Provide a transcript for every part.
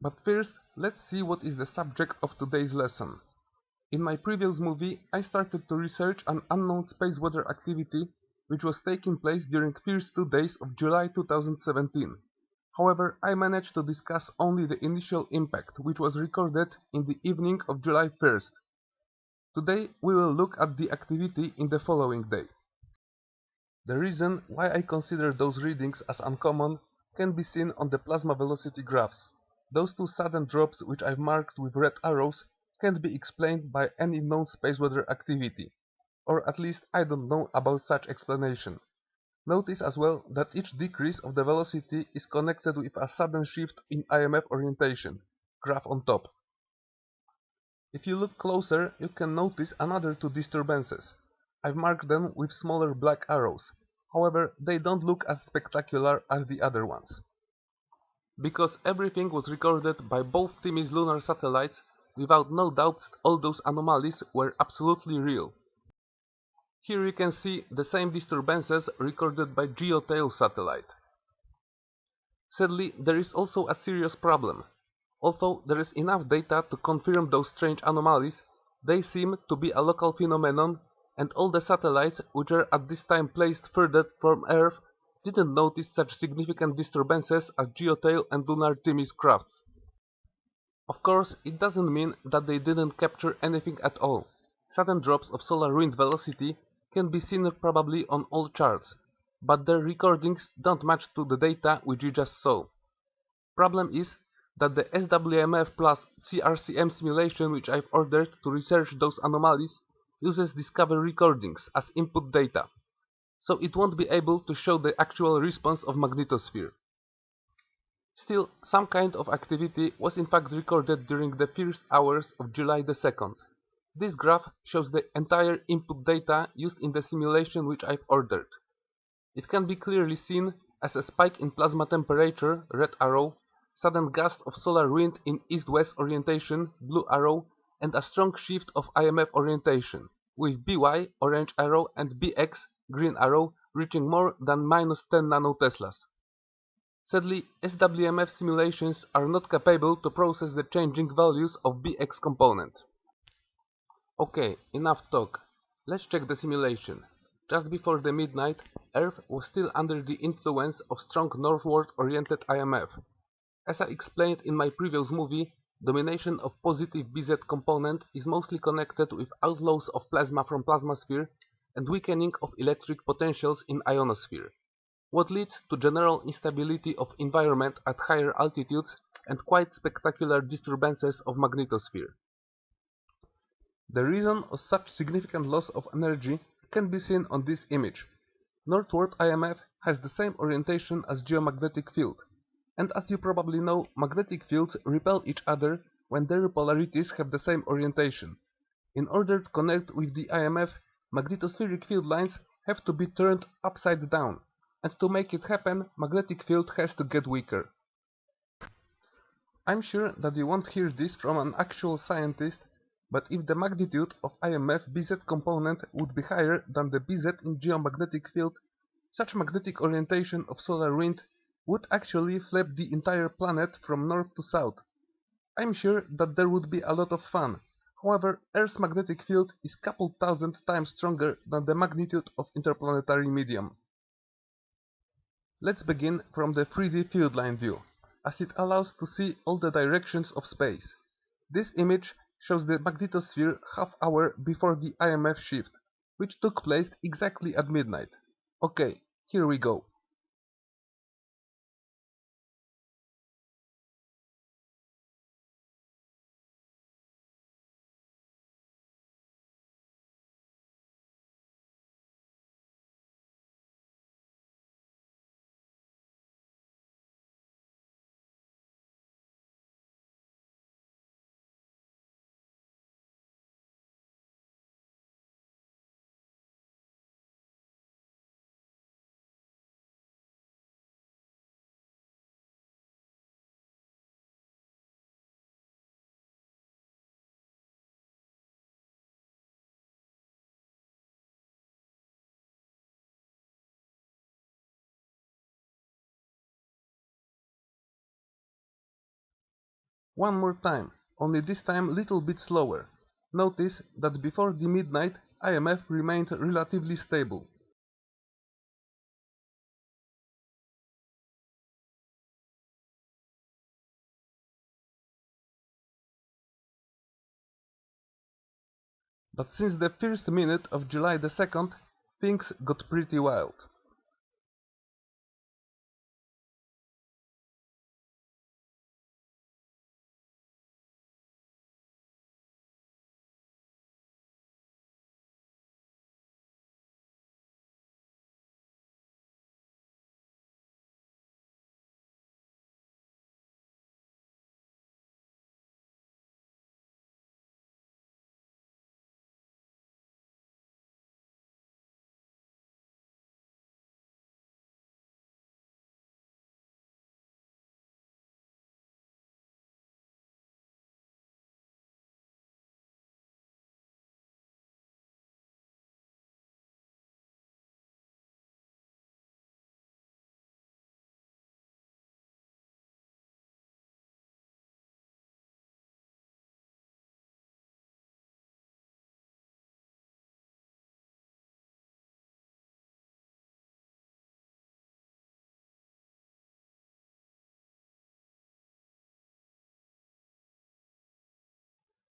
But first, let's see what is the subject of today's lesson. In my previous movie, I started to research an unknown space weather activity which was taking place during first 2 days of July 2017. However, I managed to discuss only the initial impact, which was recorded in the evening of July 1st. Today, we will look at the activity in the following day. The reason why I consider those readings as uncommon can be seen on the plasma velocity graphs. Those two sudden drops which I've marked with red arrows can't be explained by any known space weather activity, or at least I don't know about such explanation. Notice as well that each decrease of the velocity is connected with a sudden shift in IMF orientation, graph on top. If you look closer, you can notice another two disturbances. I've marked them with smaller black arrows. However, they don't look as spectacular as the other ones. Because everything was recorded by both Timmy's lunar satellites, without no doubt all those anomalies were absolutely real. Here you can see the same disturbances recorded by Geotail satellite. Sadly, there is also a serious problem. Although there is enough data to confirm those strange anomalies, they seem to be a local phenomenon, and all the satellites which are at this time placed further from Earth didn't notice such significant disturbances as Geotail and Lunar Timmy's crafts. Of course, it doesn't mean that they didn't capture anything at all. Sudden drops of solar wind velocity can be seen probably on all charts, but their recordings don't match to the data which you just saw. Problem is that the SWMF plus CRCM simulation which I've ordered to research those anomalies uses Discover recordings as input data, so it won't be able to show the actual response of magnetosphere. Still, some kind of activity was in fact recorded during the first hours of July the 2nd. This graph shows the entire input data used in the simulation which I've ordered. It can be clearly seen as a spike in plasma temperature, red arrow, sudden gust of solar wind in east-west orientation, blue arrow, and a strong shift of IMF orientation, with BY, orange arrow, and BX, green arrow, reaching more than -10 nanoteslas. Sadly, SWMF simulations are not capable to process the changing values of BX component. Okay, enough talk. Let's check the simulation. Just before the midnight, Earth was still under the influence of strong northward-oriented IMF. As I explained in my previous movie, domination of positive BZ component is mostly connected with outflows of plasma from plasmasphere and weakening of electric potentials in ionosphere, what leads to general instability of environment at higher altitudes and quite spectacular disturbances of magnetosphere. The reason of such significant loss of energy can be seen on this image. Northward IMF has the same orientation as geomagnetic field, and as you probably know, magnetic fields repel each other when their polarities have the same orientation. In order to connect with the IMF, magnetospheric field lines have to be turned upside down, and to make it happen, magnetic field has to get weaker. I'm sure that you won't hear this from an actual scientist, but if the magnitude of IMF BZ component would be higher than the BZ in geomagnetic field, such magnetic orientation of solar wind would actually flip the entire planet from north to south. I'm sure that there would be a lot of fun. However, Earth's magnetic field is couple thousand times stronger than the magnitude of interplanetary medium. Let's begin from the 3D field line view, as it allows to see all the directions of space. This image shows the magnetosphere half hour before the IMF shift, which took place exactly at midnight. Okay, here we go. One more time, only this time little bit slower. Notice that before the midnight IMF remained relatively stable. But since the first minute of July the 2nd, things got pretty wild.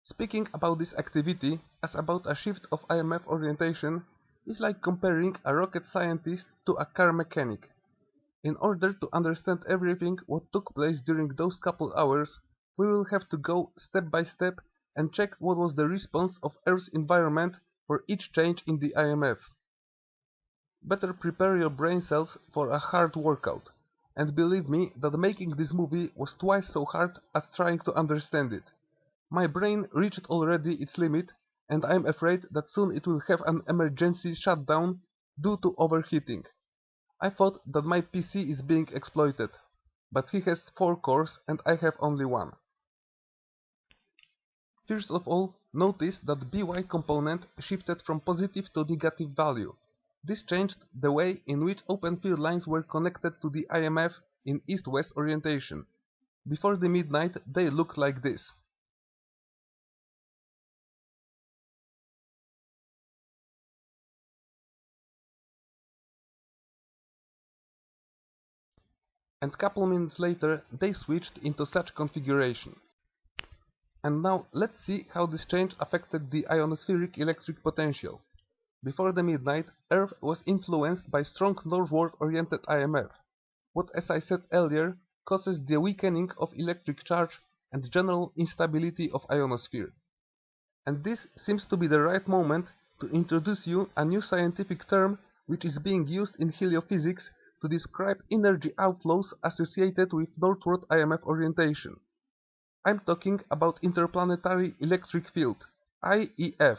Speaking about this activity as about a shift of IMF orientation is like comparing a rocket scientist to a car mechanic. In order to understand everything what took place during those couple hours, we will have to go step by step and check what was the response of Earth's environment for each change in the IMF. Better prepare your brain cells for a hard workout, and believe me that making this movie was twice so hard as trying to understand it. My brain reached already its limit, and I'm afraid that soon it will have an emergency shutdown due to overheating. I thought that my PC is being exploited, but he has 4 cores and I have only 1. First of all, notice that By component shifted from positive to negative value. This changed the way in which open field lines were connected to the IMF in east-west orientation. Before the midnight they looked like this. And couple minutes later they switched into such configuration. And now let's see how this change affected the ionospheric electric potential. Before the midnight, Earth was influenced by strong northward-oriented IMF, what as I said earlier causes the weakening of electric charge and general instability of ionosphere. And this seems to be the right moment to introduce you a new scientific term which is being used in heliophysics to describe energy outflows associated with northward IMF orientation. I'm talking about interplanetary electric field, IEF.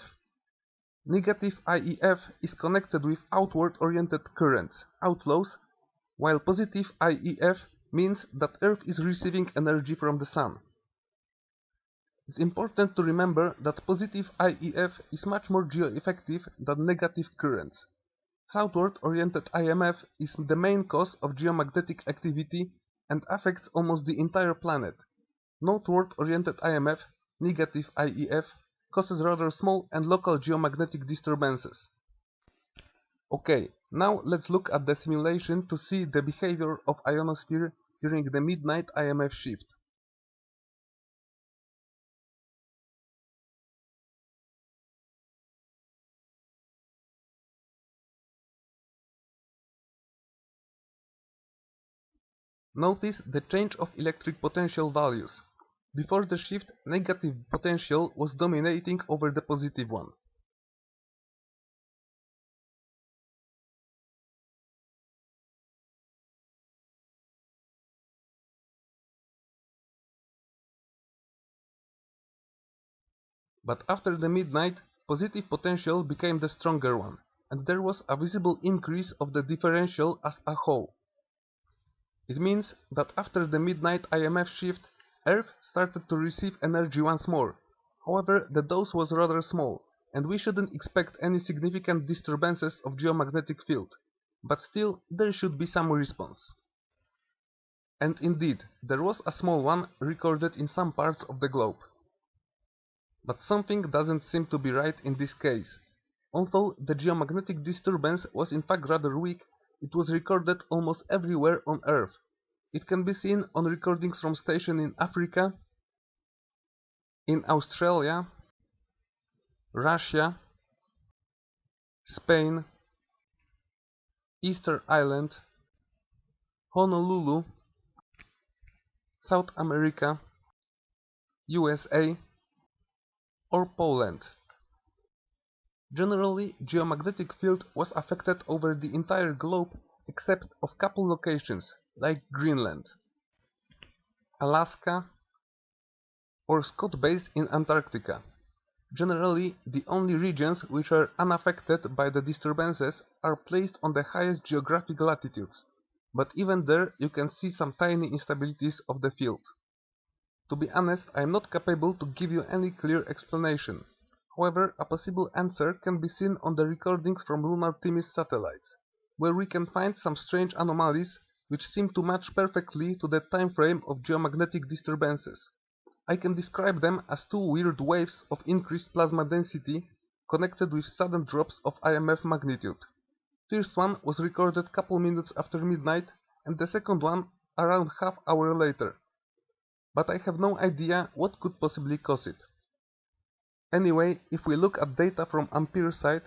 Negative IEF is connected with outward-oriented currents, outflows, while positive IEF means that Earth is receiving energy from the Sun. It's important to remember that positive IEF is much more geo-effective than negative currents. Southward-oriented IMF is the main cause of geomagnetic activity and affects almost the entire planet. Northward-oriented IMF, negative IEF, causes rather small and local geomagnetic disturbances. Okay, now let's look at the simulation to see the behavior of ionosphere during the midnight IMF shift. Notice the change of electric potential values. Before the shift, negative potential was dominating over the positive one. But after the midnight, positive potential became the stronger one, and there was a visible increase of the differential as a whole. It means that after the midnight IMF shift, Earth started to receive energy once more. However, the dose was rather small, and we shouldn't expect any significant disturbances of geomagnetic field. But still, there should be some response. And indeed, there was a small one recorded in some parts of the globe. But something doesn't seem to be right in this case. Although the geomagnetic disturbance was in fact rather weak, it was recorded almost everywhere on Earth. It can be seen on recordings from stations in Africa, in Australia, Russia, Spain, Easter Island, Honolulu, South America, USA, or Poland. Generally, geomagnetic field was affected over the entire globe except of couple locations like Greenland, Alaska, or Scott Base in Antarctica. Generally, the only regions which are unaffected by the disturbances are placed on the highest geographic latitudes, but even there you can see some tiny instabilities of the field. To be honest, I am not capable to give you any clear explanation. However, a possible answer can be seen on the recordings from lunar Themis satellites, where we can find some strange anomalies which seem to match perfectly to the time frame of geomagnetic disturbances. I can describe them as two weird waves of increased plasma density connected with sudden drops of IMF magnitude. First one was recorded couple minutes after midnight and the second one around half hour later. But I have no idea what could possibly cause it. Anyway, if we look at data from Ampere site,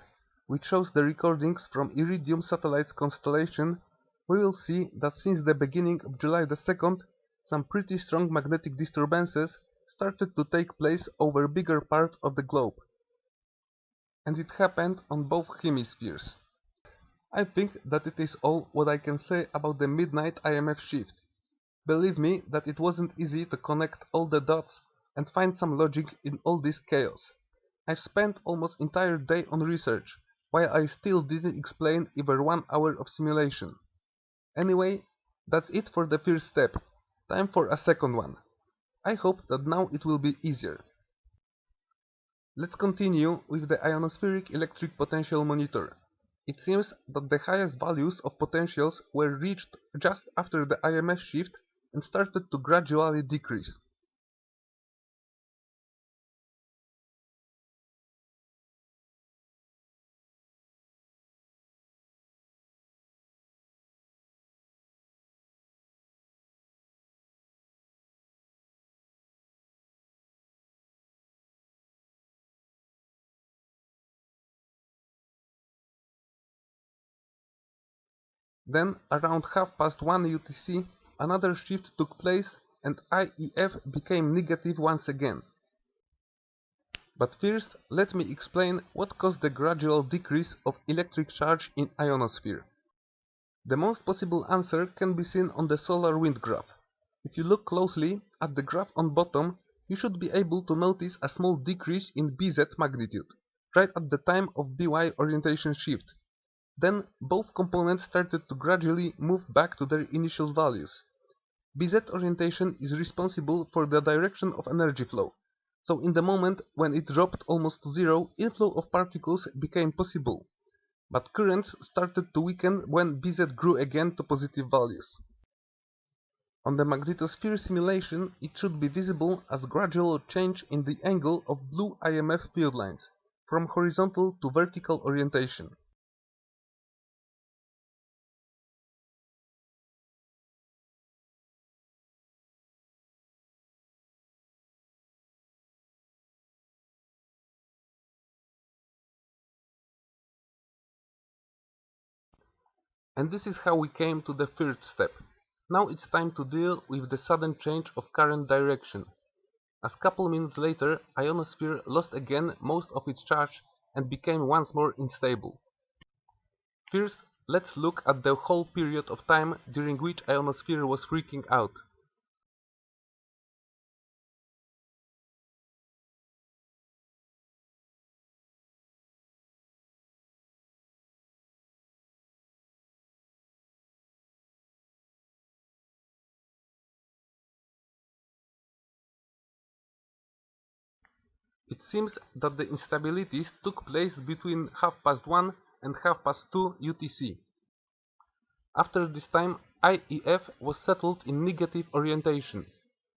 which shows the recordings from Iridium Satellites constellation, we will see that since the beginning of July the 2nd, some pretty strong magnetic disturbances started to take place over a bigger part of the globe. And it happened on both hemispheres. I think that it is all what I can say about the midnight IMF shift. Believe me that it wasn't easy to connect all the dots and find some logic in all this chaos. I've spent almost entire day on research, while I still didn't explain even 1 hour of simulation. Anyway, that's it for the first step. Time for a second one. I hope that now it will be easier. Let's continue with the ionospheric electric potential monitor. It seems that the highest values of potentials were reached just after the IMF shift and started to gradually decrease. Then, around 1:30 UTC, another shift took place and IEF became negative once again. But first, let me explain what caused the gradual decrease of electric charge in ionosphere. The most possible answer can be seen on the solar wind graph. If you look closely at the graph on bottom, you should be able to notice a small decrease in BZ magnitude, right at the time of BY orientation shift. Then both components started to gradually move back to their initial values. BZ orientation is responsible for the direction of energy flow, so in the moment when it dropped almost to zero, inflow of particles became possible. But currents started to weaken when BZ grew again to positive values. On the magnetosphere simulation, it should be visible as gradual change in the angle of blue IMF field lines, from horizontal to vertical orientation. And this is how we came to the third step. Now it's time to deal with the sudden change of current direction. As couple minutes later, Ionosphere lost again most of its charge and became once more unstable. First, let's look at the whole period of time during which Ionosphere was freaking out. It seems that the instabilities took place between 1:30 and 2:30 UTC. After this time, IEF was settled in negative orientation.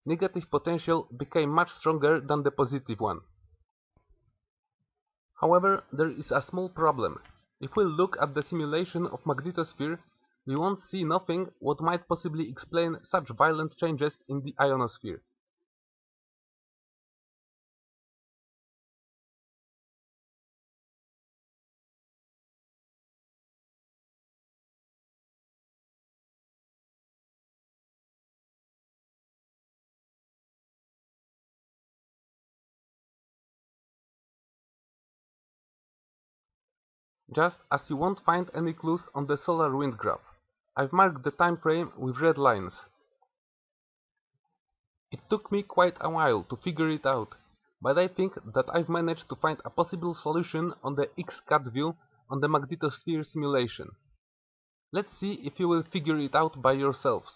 Negative potential became much stronger than the positive one. However, there is a small problem. If we look at the simulation of magnetosphere, we won't see nothing what might possibly explain such violent changes in the ionosphere. Just as you won't find any clues on the solar wind graph. I've marked the time frame with red lines. It took me quite a while to figure it out, but I think that I've managed to find a possible solution on the X-cut view on the magnetosphere simulation. Let's see if you will figure it out by yourselves.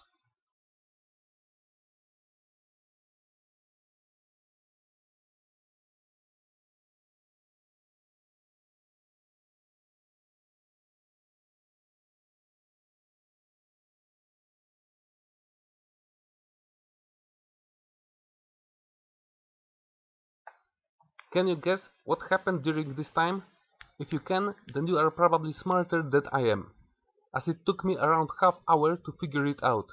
Can you guess what happened during this time? If you can, then you are probably smarter than I am, as it took me around half hour to figure it out.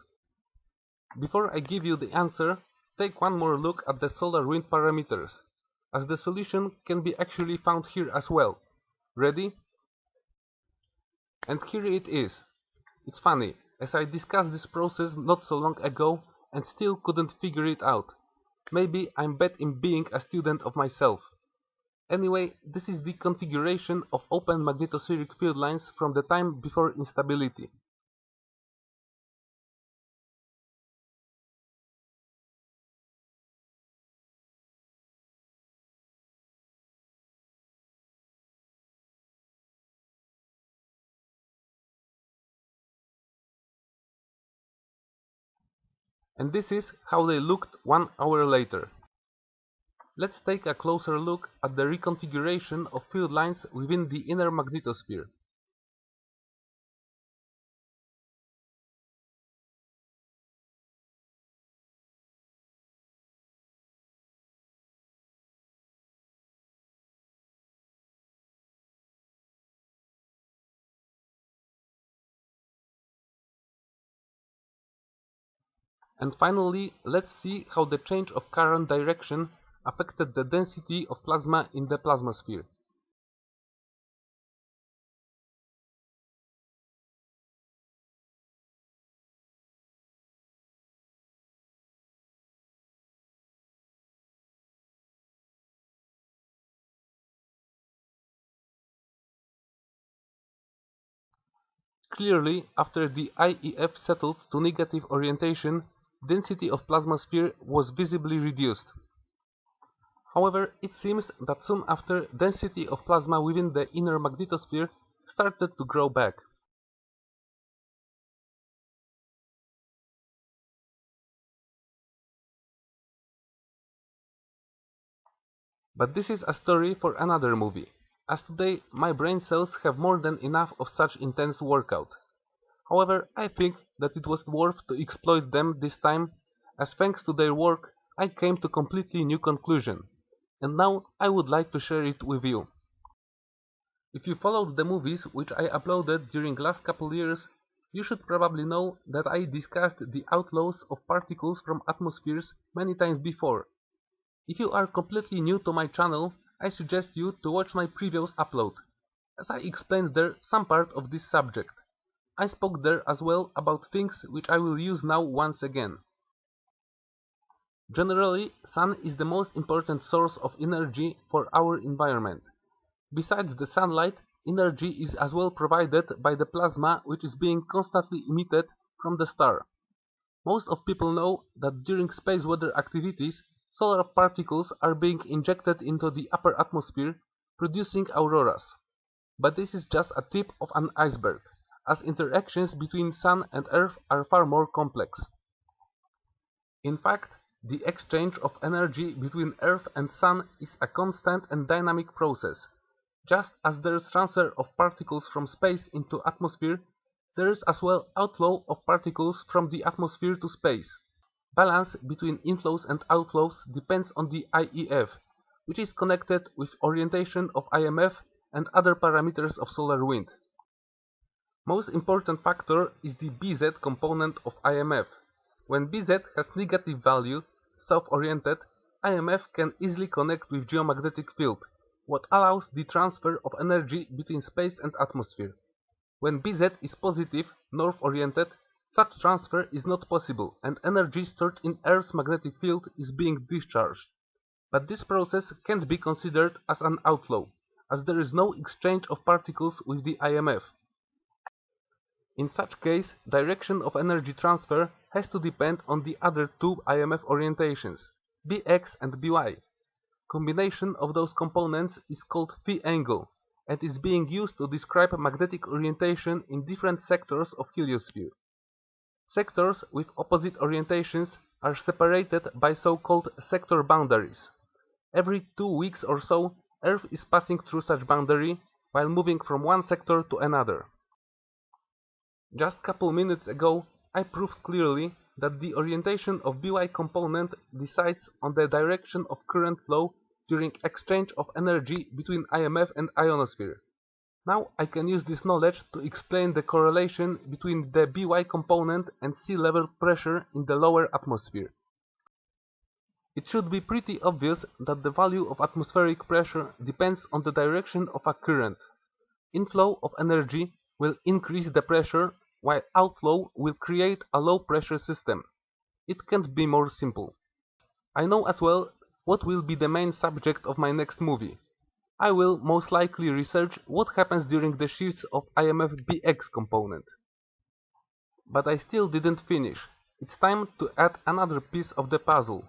Before I give you the answer, take one more look at the solar wind parameters, as the solution can be actually found here as well. Ready? And here it is. It's funny, as I discussed this process not so long ago and still couldn't figure it out. Maybe I'm bad in being a student of myself. Anyway, this is the configuration of open magnetospheric field lines from the time before instability. And this is how they looked 1 hour later. Let's take a closer look at the reconfiguration of field lines within the inner magnetosphere. And finally, let's see how the change of current direction affected the density of plasma in the plasmasphere. Clearly, after the IEF settled to negative orientation, density of plasmasphere was visibly reduced. However, it seems that soon after, density of plasma within the inner magnetosphere started to grow back. But this is a story for another movie, as today my brain cells have more than enough of such intense workout. However, I think that it was worth to exploit them this time, as thanks to their work I came to completely new conclusion, and now I would like to share it with you. If you followed the movies which I uploaded during last couple years, you should probably know that I discussed the outlaws of particles from atmospheres many times before. If you are completely new to my channel, I suggest you to watch my previous upload, as I explained there some part of this subject. I spoke there as well about things which I will use now once again. Generally, sun is the most important source of energy for our environment. Besides the sunlight, energy is as well provided by the plasma which is being constantly emitted from the star. Most of people know that during space weather activities, solar particles are being injected into the upper atmosphere, producing auroras. But this is just a tip of an iceberg, as interactions between Sun and Earth are far more complex. In fact, the exchange of energy between Earth and Sun is a constant and dynamic process. Just as there is transfer of particles from space into atmosphere, There is as well outflow of particles from the atmosphere to space. Balance between inflows and outflows depends on the IEF, which is connected with orientation of IMF and other parameters of solar wind. Most important factor is the BZ component of IMF. When BZ has negative value, self-oriented, IMF can easily connect with geomagnetic field, what allows the transfer of energy between space and atmosphere. When BZ is positive, north-oriented, such transfer is not possible and energy stored in Earth's magnetic field is being discharged. But this process can't be considered as an outflow, as there is no exchange of particles with the IMF. In such case, direction of energy transfer has to depend on the other two IMF orientations, Bx and By. Combination of those components is called phi angle, and is being used to describe magnetic orientation in different sectors of heliosphere. Sectors with opposite orientations are separated by so-called sector boundaries. Every 2 weeks or so, Earth is passing through such boundary, while moving from one sector to another. Just couple minutes ago, I proved clearly that the orientation of By component decides on the direction of current flow during exchange of energy between IMF and ionosphere. Now I can use this knowledge to explain the correlation between the By component and sea level pressure in the lower atmosphere. It should be pretty obvious that the value of atmospheric pressure depends on the direction of a current. Inflow of energy will increase the pressure, while outflow will create a low pressure system. It can't be more simple. I know as well what will be the main subject of my next movie. I will most likely research what happens during the shifts of IMF BX component. But I still didn't finish. It's time to add another piece of the puzzle.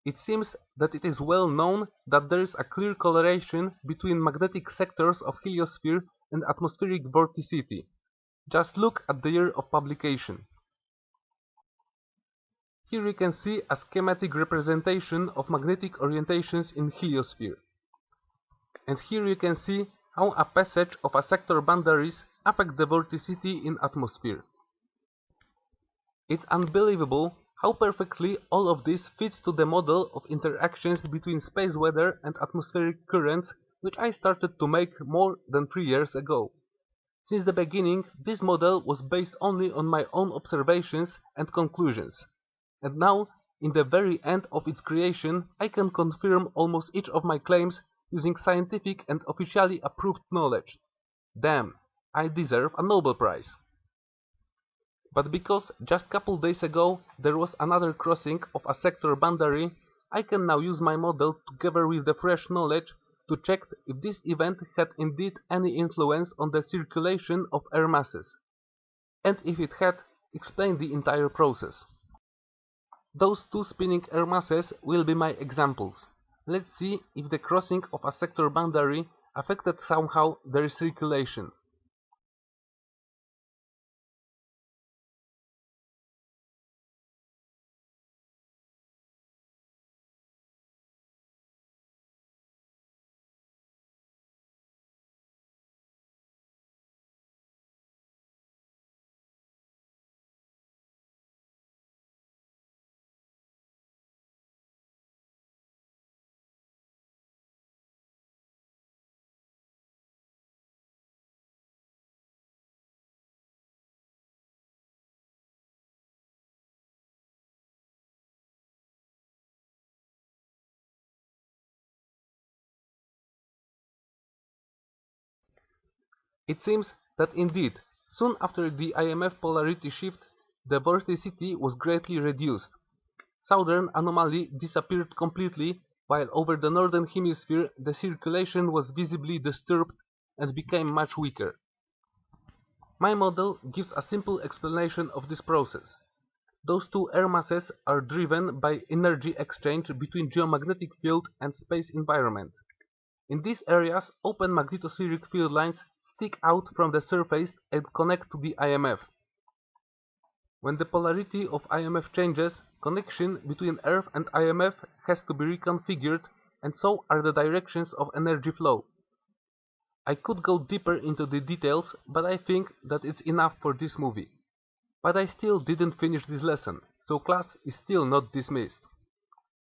It seems that it is well known that there is a clear correlation between magnetic sectors of heliosphere and atmospheric vorticity. Just look at the year of publication. Here you can see a schematic representation of magnetic orientations in heliosphere. And here you can see how a passage of a sector boundaries affect the vorticity in atmosphere. It's unbelievable how perfectly all of this fits to the model of interactions between space weather and atmospheric currents which I started to make more than 3 years ago. Since the beginning, this model was based only on my own observations and conclusions. And now, in the very end of its creation, I can confirm almost each of my claims using scientific and officially approved knowledge. Damn, I deserve a Nobel Prize. But because just couple days ago there was another crossing of a sector boundary, I can now use my model together with the fresh knowledge to check if this event had indeed any influence on the circulation of air masses, and if it had, explain the entire process. Those two spinning air masses will be my examples. Let's see if the crossing of a sector boundary affected somehow their circulation. It seems that indeed, soon after the IMF polarity shift, the vorticity was greatly reduced. Southern anomaly disappeared completely, while over the northern hemisphere the circulation was visibly disturbed and became much weaker. My model gives a simple explanation of this process. Those two air masses are driven by energy exchange between geomagnetic field and space environment. In these areas, open magnetospheric field lines stick out from the surface and connect to the IMF. When the polarity of IMF changes, connection between Earth and IMF has to be reconfigured, and so are the directions of energy flow. I could go deeper into the details, but I think that it's enough for this movie. But I still didn't finish this lesson, so class is still not dismissed.